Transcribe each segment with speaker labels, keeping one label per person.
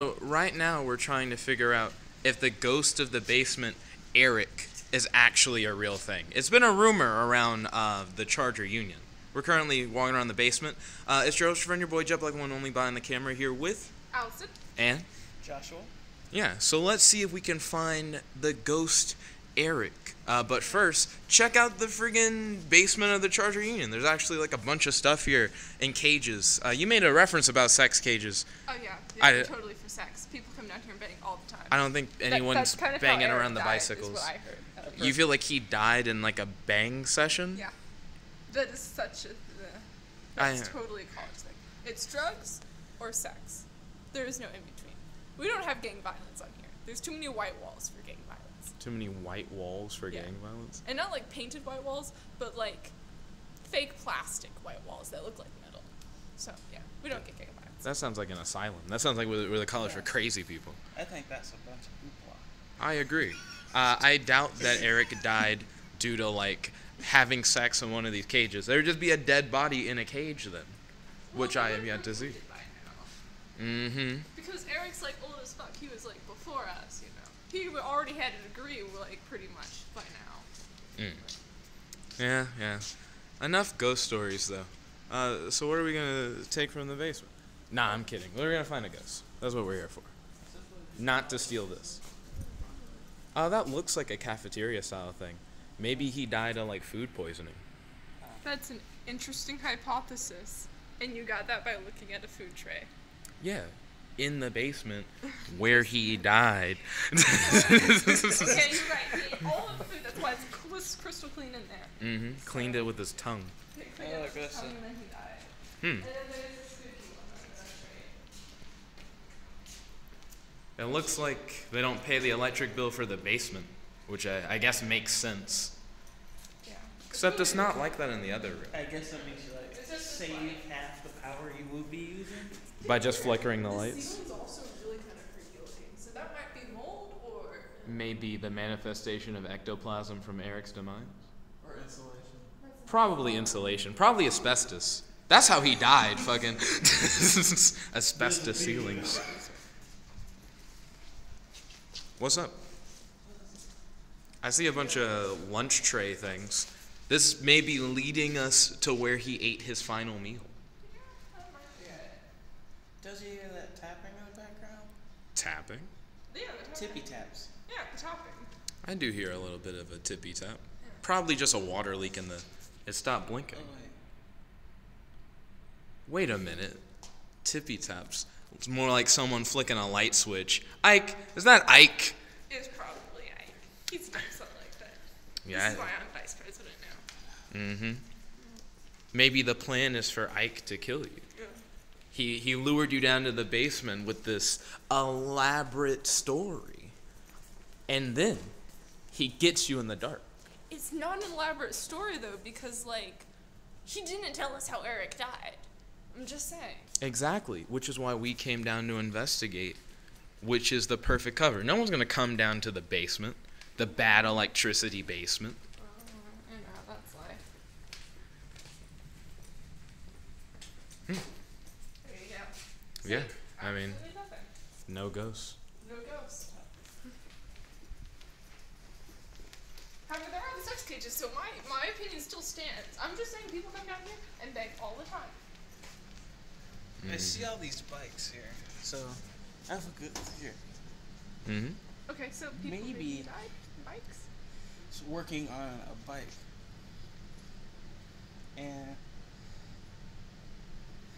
Speaker 1: So right now we're trying to figure out if the ghost of the basement, Eric, is actually a real thing. It's been a rumor around the Charger Union. We're currently walking around the basement. It's your host, friend, your boy, Jeb, like one only behind the camera here with...
Speaker 2: Allison.
Speaker 1: And?
Speaker 3: Joshua.
Speaker 1: Yeah, so let's see if we can find the ghost Eric. But first, check out the friggin' basement of the Charger Union. There's actually like a bunch of stuff here in cages. You made a reference about sex cages.
Speaker 2: Oh yeah, they're totally for sex. People come down here and bang all the time.
Speaker 1: I don't think anyone's banging around the bicycles.
Speaker 2: Is what I heard.
Speaker 1: You feel like he died in like a bang session?
Speaker 2: Yeah, that is such a. That's totally a college thing. It's drugs or sex. There is no in between. We don't have gang violence on here. There's too many white walls for gang violence.
Speaker 1: Too many white walls for gang violence?
Speaker 2: And not like painted white walls, but like fake plastic white walls that look like metal. So yeah, we don't get gang violence.
Speaker 1: That sounds like an asylum. That sounds like we're the college for crazy people.
Speaker 3: I think that's a bunch of hoopla.
Speaker 1: I agree. I doubt that Eric died due to like having sex in one of these cages. There would just be a dead body in a cage then, which I have yet to see. Mm-hmm.
Speaker 2: Because Eric's like old as fuck. He was like before us, you know. He already had a degree, like pretty much by now.
Speaker 1: Yeah. Enough ghost stories though. So what are we gonna take from the basement? Nah, I'm kidding. We're gonna find a ghost. That's what we're here for. Not to steal this. That looks like a cafeteria style thing. Maybe he died of like food poisoning.
Speaker 2: That's an interesting hypothesis. And you got that by looking at a food tray.
Speaker 1: Yeah. In the basement where he died.
Speaker 2: Okay, you're right. He ate all of the food. That's why it's crystal clean in there.
Speaker 1: Mm-hmm. Cleaned it with his tongue.
Speaker 2: Okay, cleaned it with his tongue and then he died. And then there's a spooky one on that tray.
Speaker 1: It looks like they don't pay the electric bill for the basement, which I guess makes sense.
Speaker 2: Yeah.
Speaker 1: Except it's not like that in the other room.
Speaker 3: I guess that means you like save half the power you would be using.
Speaker 1: By just flickering the
Speaker 2: The
Speaker 1: lights?
Speaker 2: ceiling's also really kind of creepy looking, so that might be mold or...
Speaker 1: Maybe the manifestation of ectoplasm from Eric's demise?
Speaker 3: Or insulation.
Speaker 1: Probably insulation. Probably asbestos. That's how he died, fucking. Asbestos ceilings. What's up? I see a bunch of lunch tray things. This may be leading us to where he ate his final meal.
Speaker 3: Does he hear that tapping in the background?
Speaker 1: Tapping?
Speaker 2: Yeah, the
Speaker 3: Tippy taps.
Speaker 2: Yeah, the topping.
Speaker 1: I do hear a little bit of a tippy tap. Probably just a water leak in the... It stopped blinking.
Speaker 3: Oh,
Speaker 1: Wait a minute. Tippy taps. It's more like someone flicking a light switch. Ike! Is that Ike?
Speaker 2: It's probably Ike. He's doing something like that.
Speaker 1: Yeah.
Speaker 2: This is why I'm vice president now.
Speaker 1: Mm-hmm. Maybe the plan is for Ike to kill you.
Speaker 2: Yeah.
Speaker 1: He lured you down to the basement with this elaborate story. And then he gets you in the dark.
Speaker 2: It's not an elaborate story, though, because, like, he didn't tell us how Eric died. I'm just saying.
Speaker 1: Exactly, which is why we came down to investigate, which is the perfect cover. No one's going to come down to the basement, the bad electricity basement.
Speaker 2: You know, that's life. There you go.
Speaker 1: Yeah, I mean,
Speaker 2: Absolutely nothing.
Speaker 1: no ghosts.
Speaker 2: No ghost. However, there are the sex cages, so my opinion still stands. I'm just saying people come down here and beg all the time.
Speaker 3: I see all these bikes here, so I have a good here.
Speaker 1: Mm-hmm.
Speaker 2: Okay, so people
Speaker 3: Maybe-
Speaker 2: died bikes?
Speaker 3: It's working on a bike. And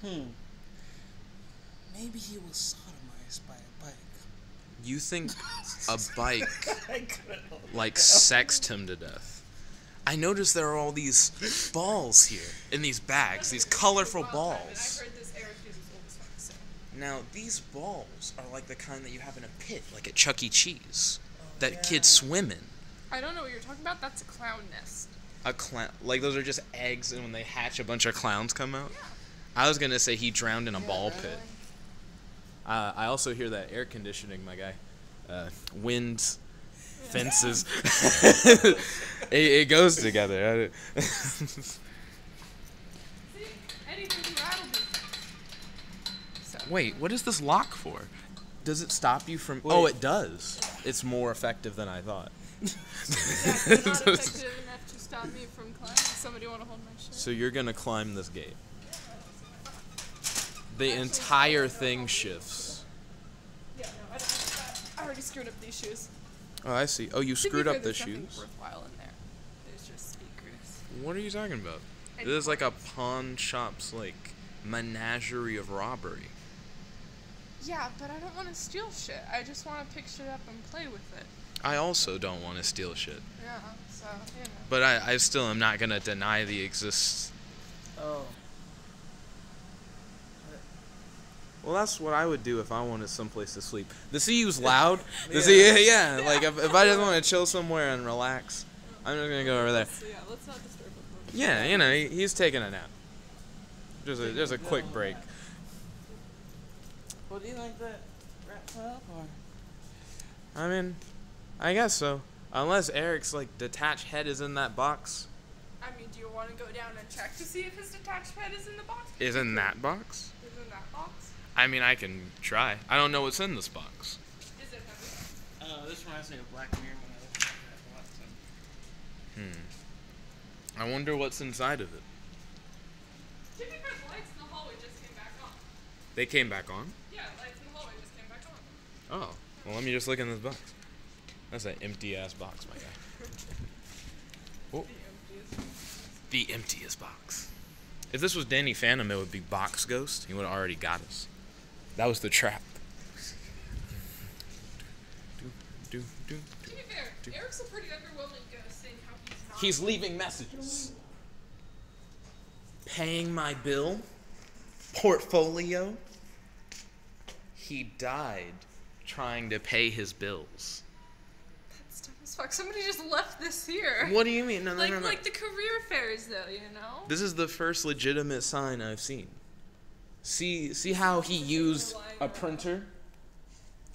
Speaker 3: maybe he was sodomized by a bike.
Speaker 1: You think a bike
Speaker 3: I couldn't hold it
Speaker 1: like
Speaker 3: down.
Speaker 1: sexed him to death? I noticed there are all these balls here in these bags, these colorful
Speaker 2: And
Speaker 1: balls.
Speaker 2: I heard this Eric uses old as fuck, so.
Speaker 1: Now, these balls are like the kind that you have in a pit, like at Chuck E. Cheese, that kids swim in.
Speaker 2: I don't know what you're talking about. That's a clown nest.
Speaker 1: A clown, like those are just eggs, and when they hatch, a bunch of clowns come out.
Speaker 2: Yeah.
Speaker 1: I was gonna say he drowned in a ball pit. I also hear that air conditioning, my guy. Wind, fences. it goes together.
Speaker 2: See? Anything can rattle me. So.
Speaker 1: Wait, what is this lock for? Does it stop you from? Wait. Oh, it does. It's more effective than I thought.
Speaker 2: Yeah, it's not effective enough to stop me from climbing. Somebody want to hold my shit?
Speaker 1: So you're gonna climb this gate. The entire thing shifts.
Speaker 2: Yeah, no, I don't. I already screwed up these shoes.
Speaker 1: Oh, I see. Oh, you screwed up the
Speaker 2: there's
Speaker 1: shoes?
Speaker 2: nothing worthwhile in there. There's just speakers.
Speaker 1: What are you talking about? This is like a pawn shop's like menagerie of robbery.
Speaker 2: Yeah, but I don't want to steal shit. I just want to pick shit up and play with it.
Speaker 1: I also don't want to steal shit.
Speaker 2: Yeah, so, you know.
Speaker 1: But I still am not gonna deny the existence.
Speaker 3: Oh.
Speaker 1: Well, that's what I would do if I wanted someplace to sleep. The CU's loud. Yeah. Like if I just want to chill somewhere and relax, I'm just gonna go over there.
Speaker 2: So, yeah, let's not disturb him.
Speaker 1: Yeah, you know, he's taking a nap. Just a quick break.
Speaker 3: Well, do you like that wraps up, or?
Speaker 1: I mean, I guess so. Unless Eric's like detached head is in that box.
Speaker 2: I mean, do you want to go down and check to see if his detached head is in the box?
Speaker 1: Is in that box?
Speaker 2: Is in that box?
Speaker 1: I mean, I can try. I don't know what's in this box.
Speaker 2: Is it heavy?
Speaker 3: This reminds me of Black Mirror when I looked at that box.
Speaker 1: I wonder what's inside of it.
Speaker 2: To be fair, the lights in the hallway just came back on.
Speaker 1: They came back on?
Speaker 2: Yeah, lights in the hallway just came back on.
Speaker 1: Oh, well, let me just look in this box. That's an empty-ass box, my guy. Oh. The emptiest box. If this was Danny Phantom, it would be Box Ghost. He would have already got us. That was the trap.
Speaker 2: To be fair, Eric's a pretty underwhelming ghost, saying how he's not.
Speaker 1: He's leaving messages. Paying my bill. Portfolio. He died trying to pay his bills.
Speaker 2: That's dumb as fuck. Somebody just left this here.
Speaker 1: What do you mean? No.
Speaker 2: Like the career fairs, though, you know?
Speaker 1: This is the first legitimate sign I've seen. See how he used a printer?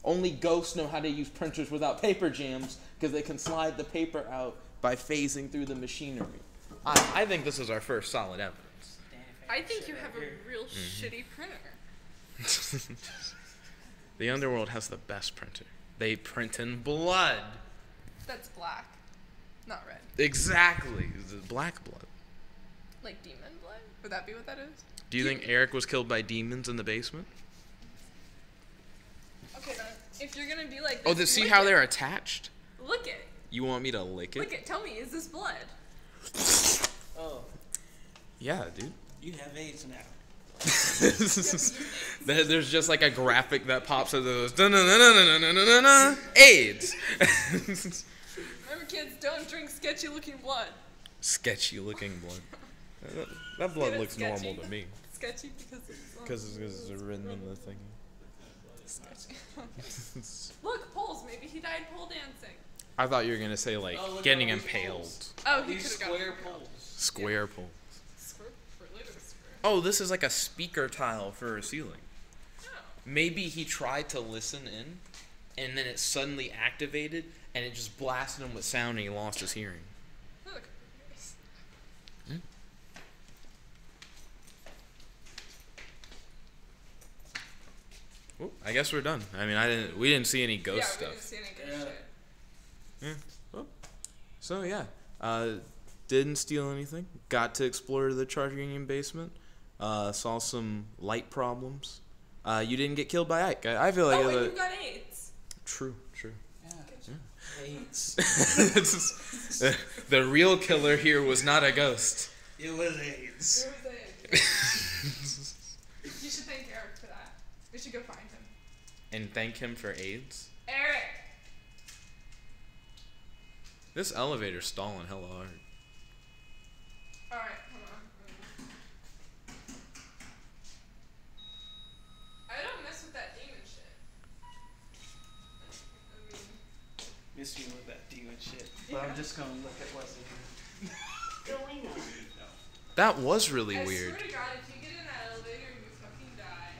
Speaker 1: Only ghosts know how to use printers without paper jams because they can slide the paper out by phasing through the machinery. I think this is our first solid evidence.
Speaker 2: I think you have a real shitty printer.
Speaker 1: The underworld has the best printer. They print in blood.
Speaker 2: That's black, not red.
Speaker 1: Exactly. It's black blood.
Speaker 2: Like demon blood? Would that be what that is?
Speaker 1: Do you think Eric was killed by demons in the basement?
Speaker 2: Okay, then, if you're gonna be like
Speaker 1: Oh,
Speaker 2: this,
Speaker 1: see how they're attached?
Speaker 2: Look it.
Speaker 1: You want me to lick it?
Speaker 2: Look it. Tell me, is this blood?
Speaker 3: Oh.
Speaker 1: Yeah, dude.
Speaker 3: You have AIDS now.
Speaker 1: There's just like a graphic that pops up that goes AIDS.
Speaker 2: Remember, kids, don't drink sketchy looking blood.
Speaker 1: Sketchy looking blood. That blood looks normal to me.
Speaker 2: Sketchy because
Speaker 1: it's written in the thing.
Speaker 2: Sketchy. Look, poles. Maybe he died pole dancing.
Speaker 1: I thought you were gonna say like getting impaled.
Speaker 2: Oh, he
Speaker 3: These
Speaker 2: could have
Speaker 3: square
Speaker 2: got
Speaker 3: poles.
Speaker 1: Square pole.
Speaker 2: Square.
Speaker 1: Oh, this is like a speaker tile for a ceiling.
Speaker 2: Oh.
Speaker 1: Maybe he tried to listen in, and then it suddenly activated, and it just blasted him with sound, and he lost his hearing.
Speaker 2: Look.
Speaker 1: Oh, I guess we're done. I mean, we didn't see any ghost stuff.
Speaker 2: Yeah, we didn't see any ghost shit.
Speaker 1: Yeah. Well, so yeah, didn't steal anything. Got to explore the Charter Union basement. Saw some light problems. You didn't get killed by Ike. I feel like
Speaker 2: and you got AIDS.
Speaker 1: True.
Speaker 3: Yeah. AIDS.
Speaker 1: The real killer here was not a ghost.
Speaker 3: It was AIDS.
Speaker 2: There was AIDS. You should thank Eric for that. We should go find him.
Speaker 1: And thank him for AIDS.
Speaker 2: Eric.
Speaker 1: This elevator's stalling hella hard.
Speaker 2: Alright, hold on. I don't mess with that demon shit. I mean,
Speaker 3: Miss you with that demon shit. But I'm just gonna look at what's in here.
Speaker 4: Going on.
Speaker 1: That was really
Speaker 2: I
Speaker 1: weird.
Speaker 2: swear to God, if you get in that elevator, you fucking die.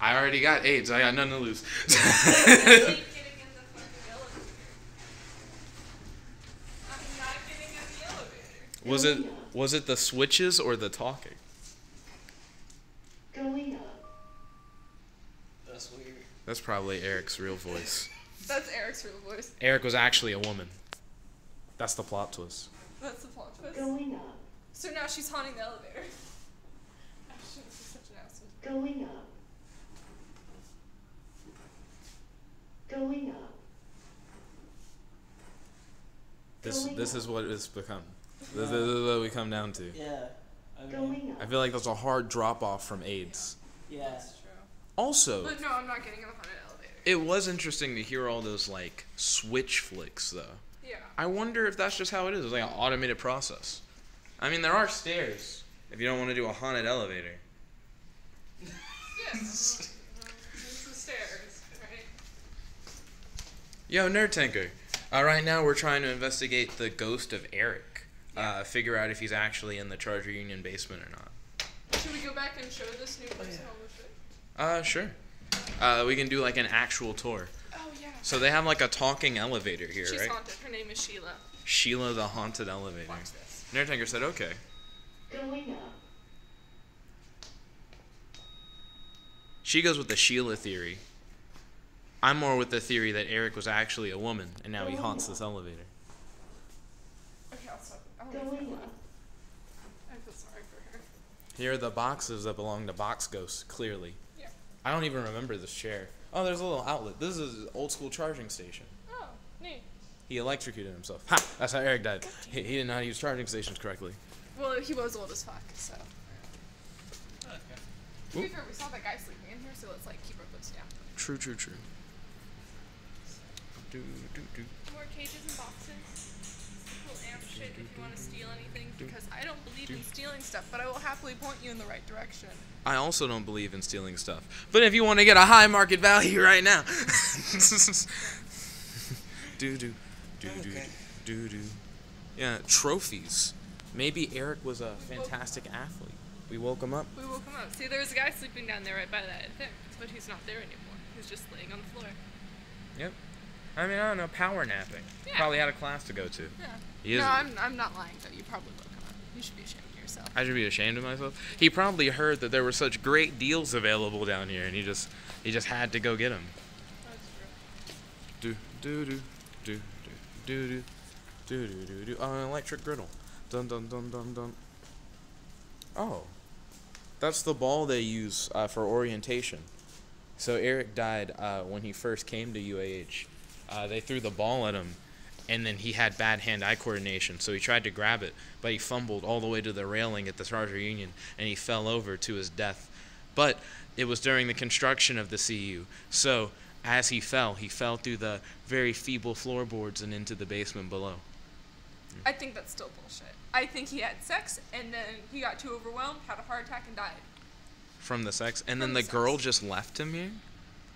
Speaker 1: I already got AIDS. I got nothing to lose.
Speaker 2: I hate getting in the fucking elevator. I'm not getting in the elevator.
Speaker 1: Was it the switches or the talking?
Speaker 4: Going up.
Speaker 3: That's weird.
Speaker 1: That's probably Eric's real voice.
Speaker 2: That's Eric's real voice.
Speaker 1: Eric was actually a woman. That's the plot twist.
Speaker 2: That's the plot twist.
Speaker 4: Going up.
Speaker 2: So now she's haunting the elevator. Ashton is such an asshole.
Speaker 4: Going up. Going up.
Speaker 1: This is what it's become. This is what we come down to.
Speaker 3: Yeah. Okay.
Speaker 4: Going up.
Speaker 1: I feel like that's a hard drop off from AIDS.
Speaker 3: Yeah.
Speaker 2: That's true.
Speaker 1: Also,
Speaker 2: But no, I'm not getting on a haunted elevator.
Speaker 1: it was interesting to hear all those like switch flicks though.
Speaker 2: Yeah.
Speaker 1: I wonder if that's just how it is. It's like an automated process. I mean, there are stairs if you don't want to do a haunted elevator.
Speaker 2: Yeah. There's the stairs, right?
Speaker 1: Yo, Nerd Tanker. Right now we're trying to investigate the ghost of Eric. Figure out if he's actually in the Charger Union basement or not.
Speaker 2: Should we go back and show this new person how it should?
Speaker 1: Sure. We can do like an actual tour.
Speaker 2: Oh, yeah.
Speaker 1: So they have like a talking elevator here,
Speaker 2: She's
Speaker 1: right?
Speaker 2: haunted. Her name is Sheila.
Speaker 1: Sheila the haunted elevator.
Speaker 2: Watch this.
Speaker 1: Nerd Tanker said okay.
Speaker 4: Going up.
Speaker 1: She goes with the Sheila theory. I'm more with the theory that Eric was actually a woman and now he haunts this elevator.
Speaker 2: Okay, I'll stop. I'll
Speaker 4: Going
Speaker 2: leave her
Speaker 4: up.
Speaker 2: alone. I feel sorry for her.
Speaker 1: Here are the boxes that belong to Box Ghost, clearly.
Speaker 2: Yeah.
Speaker 1: I don't even remember this chair. Oh, there's a little outlet. This is an old school charging station.
Speaker 2: Oh, neat.
Speaker 1: He electrocuted himself. Ha! That's how Eric died. He didn't know how to use charging stations correctly.
Speaker 2: Well, he was old as fuck, so.
Speaker 3: Okay.
Speaker 2: To be fair, we saw that guy sleeping in here, so let's like keep our books down.
Speaker 1: True.
Speaker 2: More cages and boxes. Cool amp shit if you want to steal anything, because I don't believe in stealing stuff, but I will happily point you in the right direction.
Speaker 1: I also don't believe in stealing stuff. But if you want to get a high market value right now. do. Yeah, trophies. Maybe Eric was a fantastic athlete. We woke him up.
Speaker 2: We woke him up. See, there was a guy sleeping down there right by that thing, but he's not there anymore. He's just laying on the floor.
Speaker 1: Yep. I mean, I don't know, power napping.
Speaker 2: Yeah.
Speaker 1: Probably had a class to go to.
Speaker 2: Yeah.
Speaker 1: He is.
Speaker 2: No, I'm not lying, though. You probably woke him up. You should be ashamed of yourself.
Speaker 1: I should be ashamed of myself. He probably heard that there were such great deals available down here, and he just had to go get them.
Speaker 2: That's true.
Speaker 1: Do. Oh, an electric griddle. Dun. Oh, that's the ball they use for orientation. So Eric died when he first came to UAH. They threw the ball at him, and then he had bad hand-eye coordination, so he tried to grab it, but he fumbled all the way to the railing at the Charger Union, and he fell over to his death. But it was during the construction of the CU, so as he fell through the very feeble floorboards and into the basement below.
Speaker 2: I think that's still bullshit. I think he had sex, and then he got too overwhelmed, had a heart attack, and died.
Speaker 1: From the sex? And then
Speaker 2: From
Speaker 1: the
Speaker 2: the
Speaker 1: girl
Speaker 2: sex.
Speaker 1: just left him here?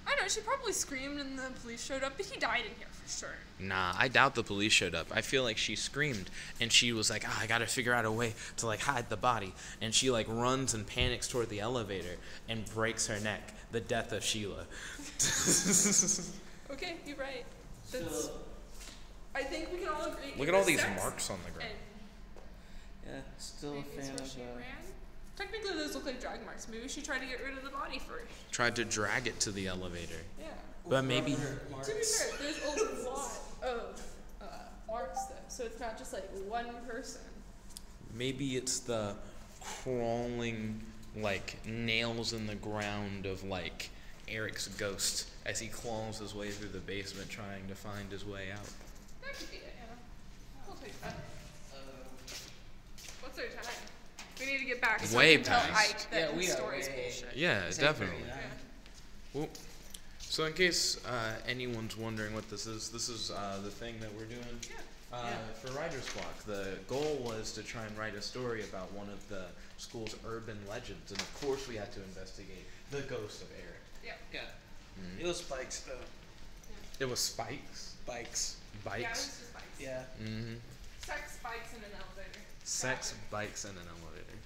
Speaker 2: I know, she probably screamed and the police showed up, but he died in here for sure.
Speaker 1: Nah, I doubt the police showed up. I feel like she screamed, and she was like, I gotta figure out a way to, like, hide the body. And she, like, runs and panics toward the elevator and breaks her neck. The death of Sheila.
Speaker 2: Okay, you're right. That's,
Speaker 3: So,
Speaker 2: I think we can all agree.
Speaker 1: Look
Speaker 2: it
Speaker 1: at all
Speaker 2: was
Speaker 1: these
Speaker 2: sex,
Speaker 1: marks on the ground.
Speaker 2: and
Speaker 3: yeah, still a
Speaker 2: maybe it's
Speaker 3: fan
Speaker 2: where
Speaker 3: of.
Speaker 2: she ran. Technically, those look like drag marks. Maybe she tried to get rid of the body first.
Speaker 1: Tried to drag it to the elevator.
Speaker 2: Yeah.
Speaker 1: But maybe...
Speaker 2: To be fair, there's a lot of marks though, so it's not just like one person.
Speaker 1: Maybe it's the crawling, like, nails in the ground of, like, Eric's ghost as he claws his way through the basement trying to find his way out.
Speaker 2: That could be it, Anna. We'll take that. What's our time? We need to get back so
Speaker 1: Way
Speaker 2: we can tell
Speaker 1: past.
Speaker 2: Ike that
Speaker 3: Yeah, we
Speaker 2: his
Speaker 3: are
Speaker 2: story's
Speaker 3: way-
Speaker 2: bullshit.
Speaker 1: Yeah,
Speaker 3: It's
Speaker 1: definitely.
Speaker 3: 8:39.
Speaker 2: Yeah.
Speaker 1: Well, so in case anyone's wondering what this is the thing that we're doing for Writer's Block. The goal was to try and write a story about one of the school's urban legends, and of course we had to investigate the ghost of Eric.
Speaker 3: Yeah.
Speaker 1: Mhm.
Speaker 3: It was spikes though.
Speaker 1: It was spikes.
Speaker 3: Bikes.
Speaker 2: Yeah, it was
Speaker 1: Bikes.
Speaker 2: just bikes.
Speaker 3: Yeah.
Speaker 1: Mm-hmm.
Speaker 2: Sex, bikes, and an elevator.
Speaker 1: Sex,
Speaker 2: Traffic.
Speaker 1: bikes, and an elevator.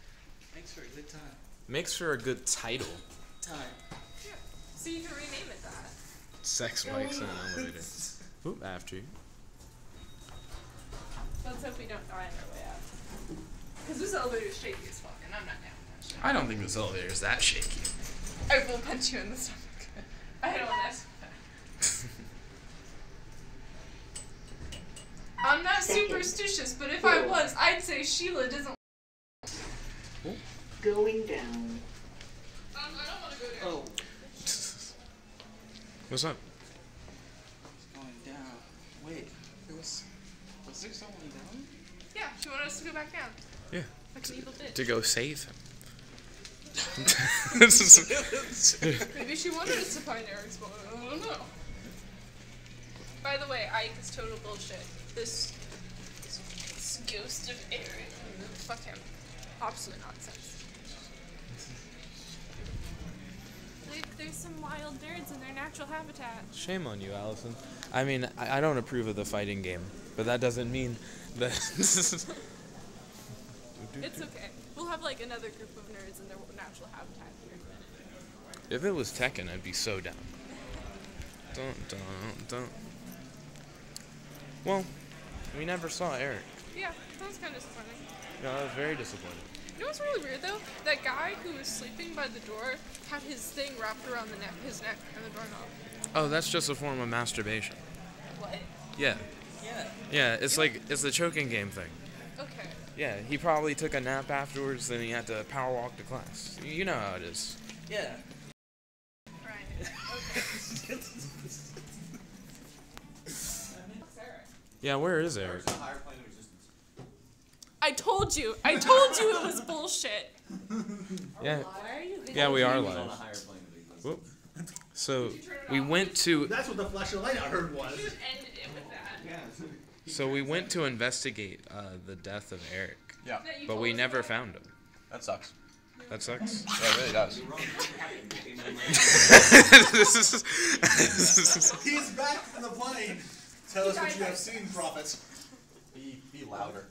Speaker 3: Makes for a good time.
Speaker 1: Makes for a good title.
Speaker 3: Time.
Speaker 2: Yeah. So you can rename it that.
Speaker 1: Sex, bikes, and an elevator. Oop, after you.
Speaker 2: Let's hope we don't die on our way out. Because this elevator is shaky as fuck, and I'm not down with that shit.
Speaker 1: I don't think this elevator is that shaky.
Speaker 2: I will punch you in the stomach. I don't know. I'm not superstitious, but if I was, I'd say Sheila doesn't.
Speaker 4: Going down.
Speaker 2: I don't want to go down.
Speaker 3: Oh,
Speaker 1: What's up?
Speaker 3: it's going down. Wait, was there someone down?
Speaker 2: Yeah, she wanted us to go back down.
Speaker 1: Yeah.
Speaker 2: Like an evil bitch.
Speaker 1: To go save him.
Speaker 2: Maybe she wanted us to find Eric's boat. I don't know. By the way, Ike is total bullshit. This ghost of Eric. Fuck him. Absolute nonsense. There's some wild nerds in their natural habitat.
Speaker 1: Shame on you, Allison. I mean, I don't approve of the fighting game, but that doesn't mean that.
Speaker 2: It's okay. We'll have like another group of nerds in their natural habitat here in a minute.
Speaker 1: If it was Tekken, I'd be so down. Don't. Well, we never saw Eric.
Speaker 2: Yeah, that was kind of disappointing.
Speaker 1: No, I was very disappointed.
Speaker 2: You know what's really weird though? That guy who was sleeping by the door had his thing wrapped around his neck and the doorknob.
Speaker 1: Oh, that's just a form of masturbation.
Speaker 2: What?
Speaker 1: Yeah.
Speaker 3: Yeah.
Speaker 1: Yeah, it's like, it's the choking game thing.
Speaker 2: Okay.
Speaker 1: Yeah, he probably took a nap afterwards, then he had to power walk to class. You know how it is.
Speaker 3: Yeah.
Speaker 2: Right. Okay.
Speaker 1: Yeah, where is Eric?
Speaker 2: I told you it was bullshit.
Speaker 1: Yeah. Yeah, we are live. Whoop. So we went to.
Speaker 5: That's what the flash of light I heard was.
Speaker 2: You ended it with that.
Speaker 1: So we went to investigate the death of Eric,
Speaker 6: Yeah,
Speaker 2: That you
Speaker 1: but
Speaker 2: told
Speaker 1: we
Speaker 2: us
Speaker 1: never
Speaker 2: about?
Speaker 1: found him.
Speaker 6: that sucks.
Speaker 1: That sucks.
Speaker 6: Yeah, it really does.
Speaker 1: This is.
Speaker 5: He's back from the plane. Tell us what you have seen, prophets.
Speaker 6: Be louder.